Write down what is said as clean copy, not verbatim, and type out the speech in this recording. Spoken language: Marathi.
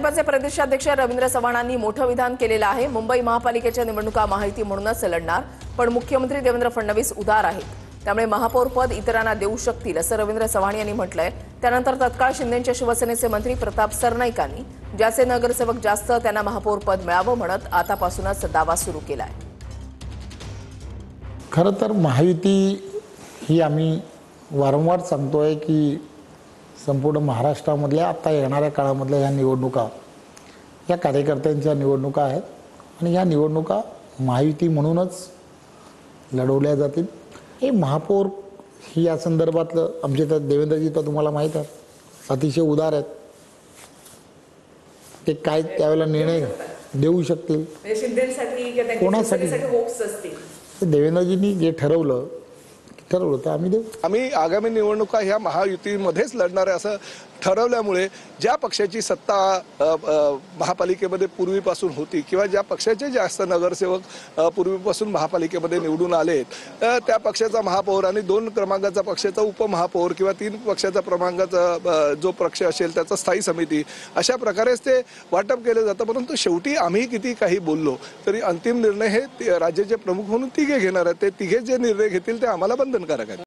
भाजपचे प्रदेशाध्यक्ष रवींद्र चव्हाणांनी मोठं विधान केलेलं आहे। मुंबई महापालिकेच्या निवडणुका महायुती म्हणूनच लढणार, पण मुख्यमंत्री देवेंद्र फडणवीस उदार आहेत, त्यामुळे महापौर पद इतरांना देऊ शकतील असं रवींद्र चव्हाण यांनी म्हटलंय। त्यानंतर तत्काळ शिंदेच्या शिवसेनेचे मंत्री प्रताप सरनाईकांनी ज्याचे नगरसेवक जास्त त्यांना महापौर पद मिळावं म्हणत आतापासूनच दावा सुरू केलाय। खरं तर महायुती ही आम्ही वारंवार सांगतोय की संपूर्ण महाराष्ट्रामधल्या आता येणाऱ्या काळामधल्या ह्या निवडणुका या कार्यकर्त्यांच्या निवडणुका आहेत आणि ह्या निवडणुका महायुती म्हणूनच लढवल्या जातील। हे महापौर ही या संदर्भातलं आमचे तर देवेंद्रजी तर तुम्हाला माहीत आहे अतिशय उदार आहेत, ते काय त्यावेळेला निर्णय देऊ शकतील कोणासाठी देवेंद्रजींनी जे ठरवलं तर आम्ही देऊ। आम्ही आगामी निवडणुका ह्या महायुतीमध्येच लढणार आहे असं ठरवल्यामुळे ज्या पक्षाची सत्ता महापालिकेमध्ये पूर्वीपासून होती किंवा ज्या पक्षाचे जास्त नगरसेवक पूर्वीपासून महापालिकेमध्ये निवडून आलेत त्या पक्षाचा महापौर आणि 2 क्रमांकाचा पक्षाचा उपमहापौर किंवा 3 पक्षाचा क्रमांकाचा जो पक्ष असेल त्याचा स्थायी समिती अशा प्रकारेच ते वाटप केले जातं। परंतु शेवटी आम्ही किती काही बोललो तरी अंतिम निर्णय हे राज्याचे प्रमुख म्हणून तिघे घेणार आहेत। ते तिघे जे निर्णय घेतील ते आम्हाला बंधनकारक आहेत।